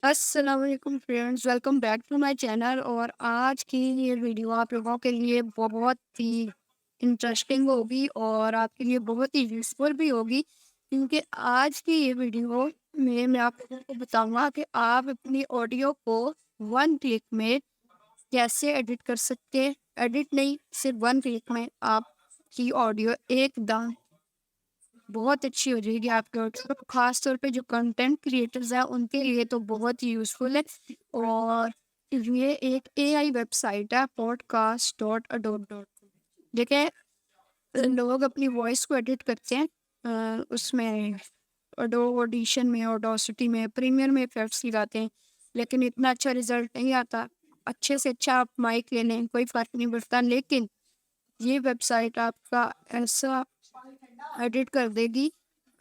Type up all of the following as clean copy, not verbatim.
السلام علیکم friends, welcome back to my channel. اور آج کی یہ ویڈیو آپ لوگوں کے لیے بہت ہی انٹرسٹنگ ہوگی اور آپ کے لیے بہت ہی یوزفل بھی ہوگی، کیونکہ آج کی یہ ویڈیو میں آپ لوگوں کو بتاؤں گا کہ آپ اپنی آڈیو کو 1 کلک میں کیسے ایڈٹ کر سکتے ہیں۔ ایڈٹ نہیں، صرف 1 کلک میں آپ کی آڈیو ایک دم بہت اچھی ہو جائے گی آپ کے آڈیو، خاص طور پہ جو کنٹینٹ کریٹرز ہیں ان کے لیے تو بہت ہی یوزفل ہے۔ اور یہ ایک اے آئی ویب سائٹ ہے، podcast.adobe.com۔ دیکھیں، لوگ اپنی وائس کو ایڈٹ کرتے ہیں اس میں اڈوب آڈیشن میں، اوڈاسٹی میں، پریمیئر میں افیکٹس لگاتے ہیں، لیکن اتنا اچھا رزلٹ نہیں آتا۔ اچھے سے اچھا آپ مائک لے لیں، کوئی فرق نہیں پڑتا، لیکن یہ ویب سائٹ آپ کا ایسا ایڈٹ کر دے گی۔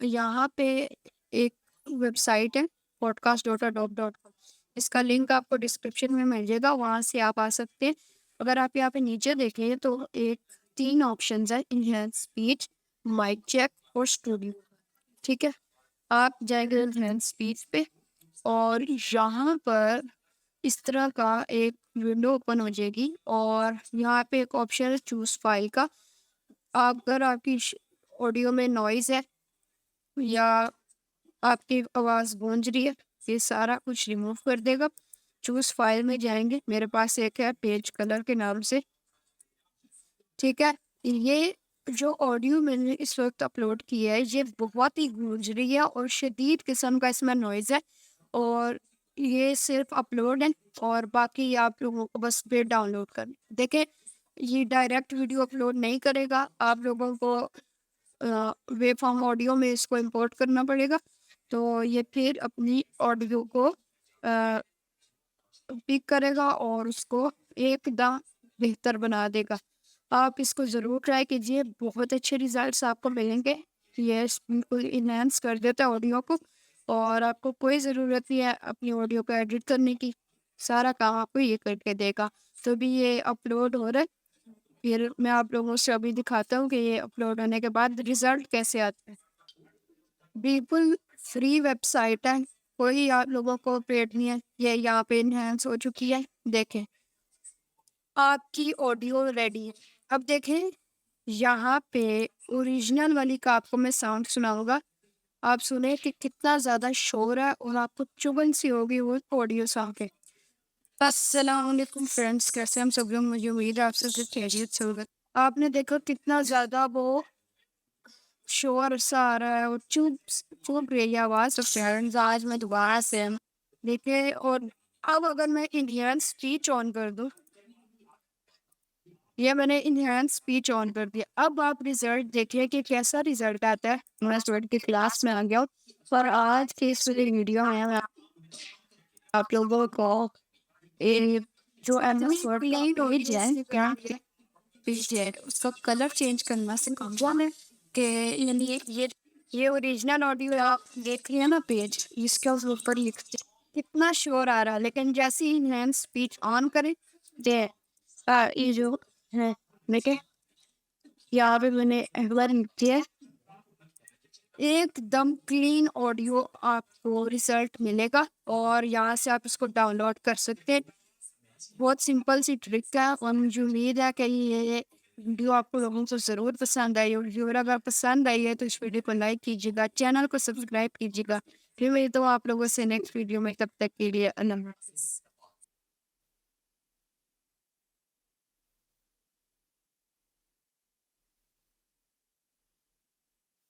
یہاں پہ ایک ویب سائٹ ہے podcast.adobe.com، اس کا لنک آپ کو ڈسکرپشن میں مل جائے گا، وہاں سے آپ آ سکتے ہیں۔ اگر آپ یہاں پہ نیچے دیکھیں تو ایک 3 آپشنز ہیں: انہینس اسپیچ، مائک چیک اور اسٹوڈیو۔ ٹھیک ہے، آپ جائیں گے انہینس اسپیچ پہ اور یہاں پر اس طرح کا ایک ونڈو اوپن ہو جائے گی، اور یہاں پہ ایک آپشن ہے چوز فائل کا۔ اگر آپ کی آڈیو میں نوائز ہے یا آپ کی آواز گونج رہی ہے، یہ سارا کچھ ریموو کر دے گا۔ چوز فائل میں جائیں گے، میرے پاس ایک ہے پیج کلر کے نام سے۔ ٹھیک ہے، یہ جو آڈیو میں نے اس وقت اپلوڈ کی ہے یہ بہت ہی گونج رہی ہے اور شدید قسم کا اس میں نوائز ہے، اور یہ صرف اپلوڈ ہے اور باقی آپ لوگوں کو بس پہ ڈاؤن لوڈ کر دیکھیں۔ یہ ڈائریکٹ ویڈیو اپلوڈ نہیں کرے گا، آپ لوگوں کو ویو فارم آڈیو میں اس کو امپورٹ کرنا پڑے گا، تو یہ پھر اپنی آڈیو کو پک کرے گا اور اس کو ایک دم بہتر بنا دے گا۔ آپ اس کو ضرور ٹرائی کیجیے، بہت اچھے ریزلٹس آپ کو ملیں گے۔ یہ بالکل انہینس کر دیتا ہے آڈیو کو، اور آپ کو کوئی ضرورت نہیں ہے اپنی آڈیو کو ایڈٹ کرنے کی، سارا کام آپ کو یہ کر کے دے گا۔ تو بھی یہ اپلوڈ ہو رہا ہے، پھر میں آپ لوگوں سے ابھی دکھاتا ہوں کہ یہ اپلوڈ ہونے کے بعد ریزلٹ کیسے آتے ہیں۔ بالکل فری ویب سائٹ ہے، کوئی آپ لوگوں کو پیڈ نہیں ہے، یہ یہاں پہ انہینس ہو چکی ہے۔ دیکھیں، آپ کی آڈیو ریڈی ہے۔ اب دیکھیں یہاں پہ اوریجنل والی کا آپ کو میں ساؤنڈ سناؤں گا، آپ سنیں کہ کتنا زیادہ شور ہے اور آپ کو چبھن سی ہوگی وہ آڈیو سا کے۔ السلام علیکم فرینڈس، کیسے ہم سب لوگ؟ مجھے امید ہے آپ سب خیریت سے ہوگا۔ آپ نے دیکھا کتنا زیادہ وہ شور سا آ رہا ہے اور چوب رہی ہے آواز۔ تو فرینڈز آج میں دوبارہ سے دیکھے، اور اب اگر میں انہینس اسپیچ آن کر دوں، یہ میں نے انہینس اسپیچ آن کر دیا، اب آپ ریزلٹ دیکھیے کہ کیسا ریزلٹ آتا ہے۔ میں اسٹوڈنٹ کی کلاس میں آ گیا ہوں، اور آج کی اس ویڈیو میں آپ لوگوں کو جو اس کا کلر چینج کرنا سکھاؤں گا میں، کہ یعنی یہ اوریجنل آڈیو آپ دیکھ رہی ہیں نا پیج، اس کے اوپر لکھتے کتنا شور آ رہا ہے، لیکن جیسے ہی انہینس اسپیچ آن کریں یہ جو ہے دیکھیں یہاں پہ میں نے ایک بار لکھی ہے، ایک دم کلین آڈیو آپ کو ریزلٹ ملے گا، اور یہاں سے آپ اس کو ڈاؤن لوڈ کر سکتے ہیں۔ بہت سمپل سی ٹرک ہے، اور مجھے امید ہے کہ یہ ویڈیو آپ کو لوگوں کو ضرور پسند آئی ہوگی، اور اگر پسند آئی ہے تو اس ویڈیو کو لائک کیجیے گا، چینل کو سبسکرائب کیجیے گا۔ پھر میں تو آپ لوگوں سے نیکسٹ ویڈیو میں، تب تک کے لیے اللہ حافظ۔